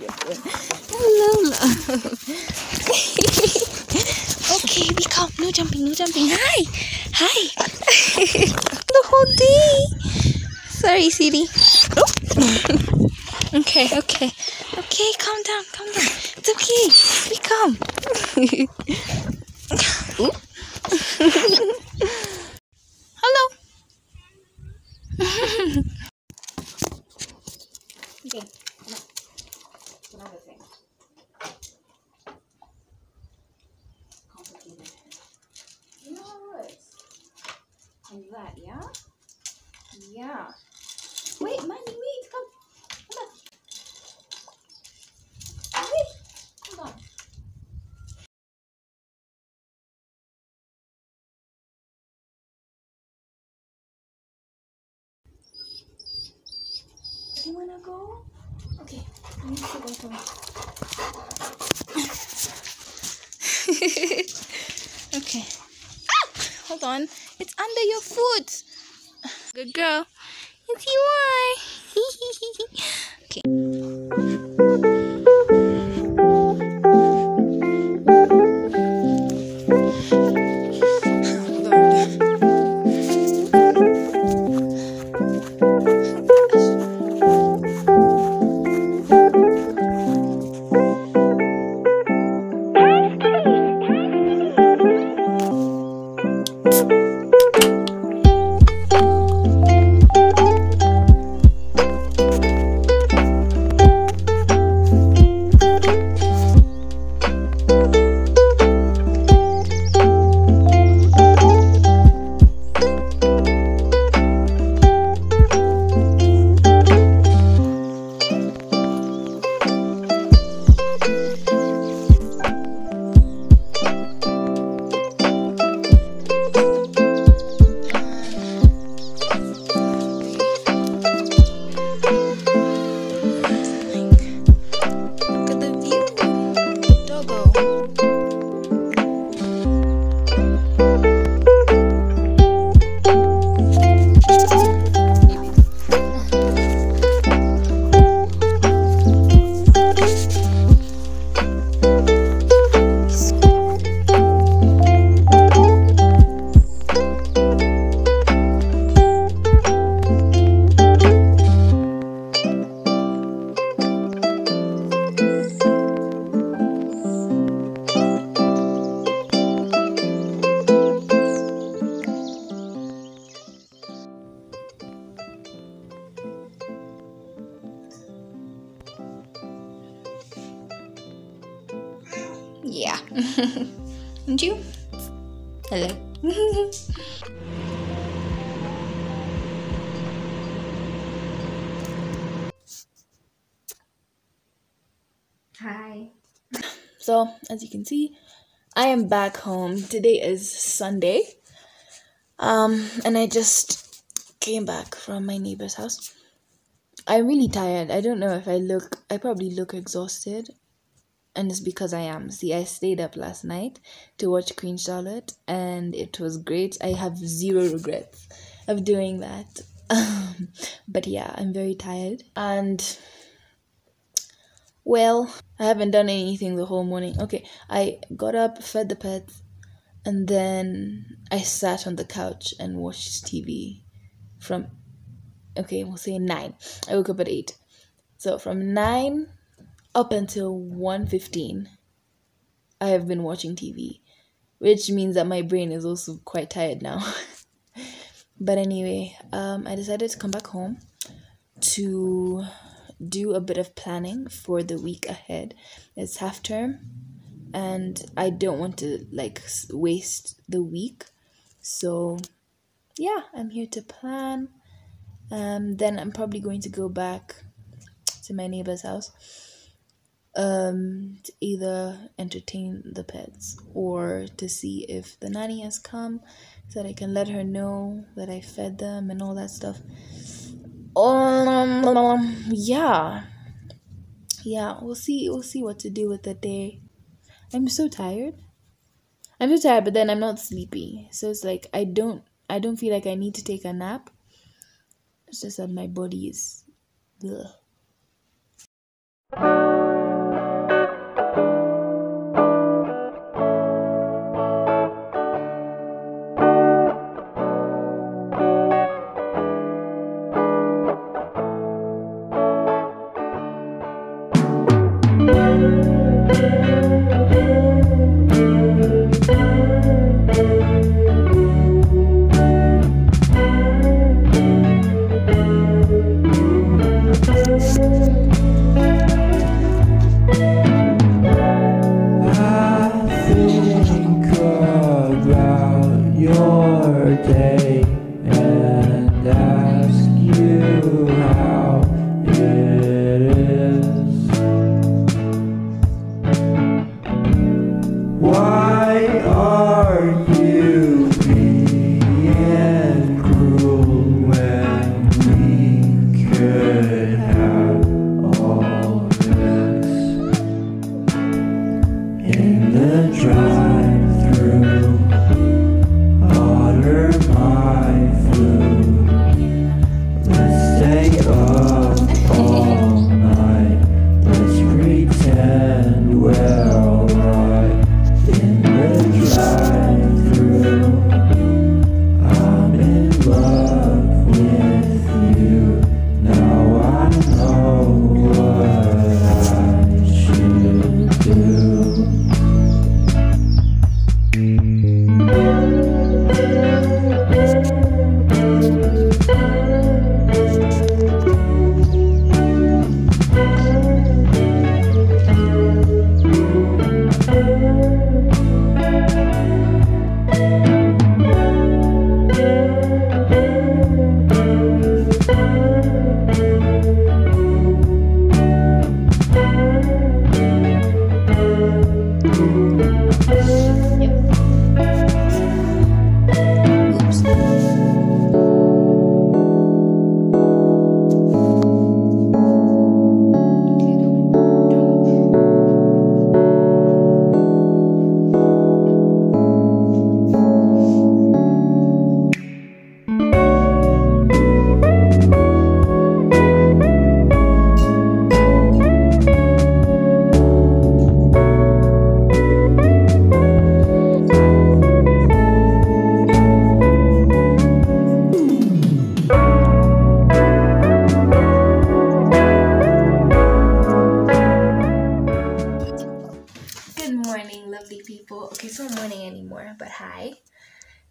Hello, love. Okay, be calm. No jumping, no jumping. Hi. The whole day. Sorry, Siri. Oh. Okay. Calm down. It's okay. Be calm. Hello. Okay. Another thing. Complicated. You know how it works? And that, yeah? Yeah. Wait, Manny, wait, come on. Wait, hold on. Do you wanna go? Okay, I need to go home. Okay. Ah! Hold on. It's under your foot. Good girl. Yes, you are. Okay. Yeah. And you? Hello. Hi. So, as you can see, I am back home. Today is Sunday. And I just came back from my neighbor's house. I'm really tired. I don't know if I probably look exhausted. And it's because I am. See, I stayed up last night to watch Queen Charlotte, and it was great. I have zero regrets of doing that. But yeah, I'm very tired. And, well, I haven't done anything the whole morning. Okay, I got up, fed the pets, and then I sat on the couch and watched TV from, okay, we'll say 9. I woke up at 8. So from 9 up until 1:15. I have been watching TV, which means that my brain is also quite tired now. But anyway, I decided to come back home to do a bit of planning for the week ahead. It's half term, and I don't want to waste the week. So yeah, I'm here to plan. Then I'm probably going to go back to my neighbor's house to either entertain the pets or to see if the nanny has come so that I can let her know that I fed them and all that stuff. Yeah, we'll see what to do with the day. I'm so tired, but then I'm not sleepy, so it's like I don't feel like I need to take a nap. It's just that my body is ugh.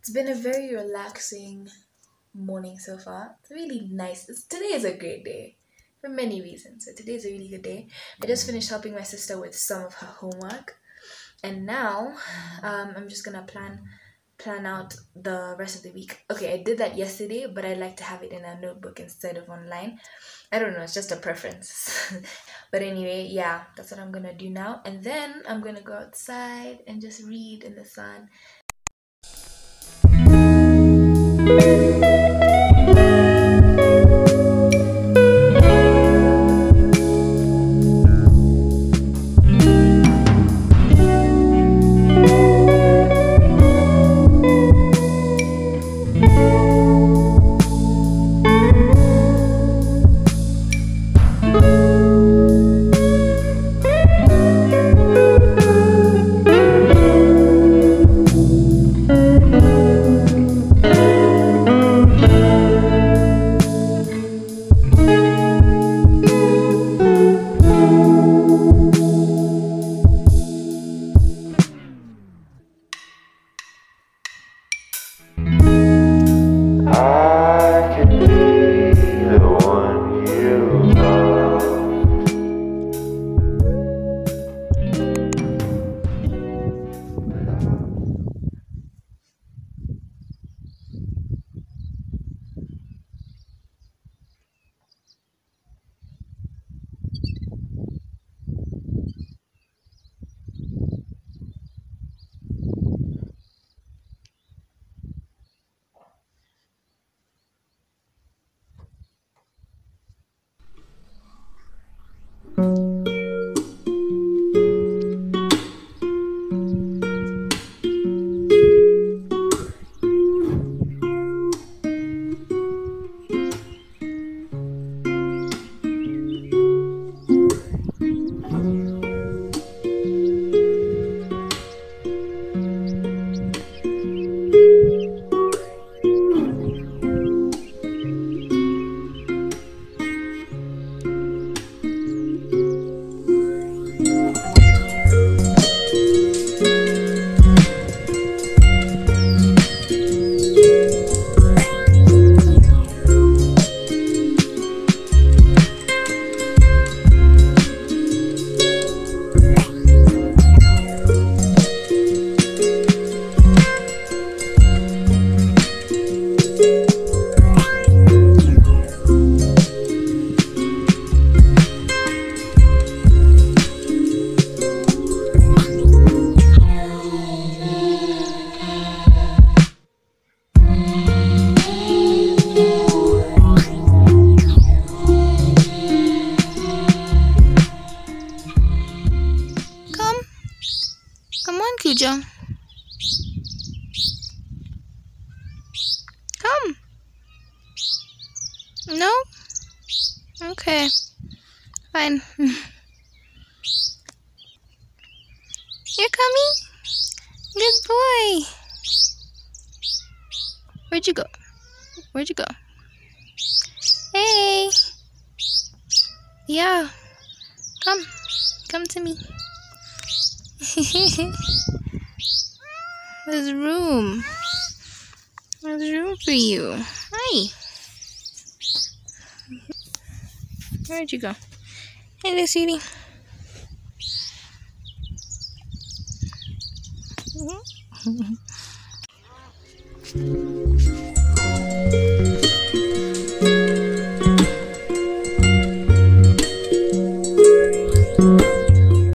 It's been a very relaxing morning so far. It's really nice. Today is a great day for many reasons. So today is a really good day. I just finished helping my sister with some of her homework, and now I'm just gonna plan out the rest of the week. Okay, I did that yesterday, but I like to have it in a notebook instead of online. I don't know, it's just a preference. But anyway, yeah, that's what I'm gonna do now. And then I'm gonna go outside and just read in the sun. Come on, Cujo. Come. No? Okay. Fine. You're coming? Good boy. Where'd you go? Where'd you go? Hey. Yeah. Come. Come to me. There's room. There's room for you. Hi. Where'd you go? Hey there, sweetie.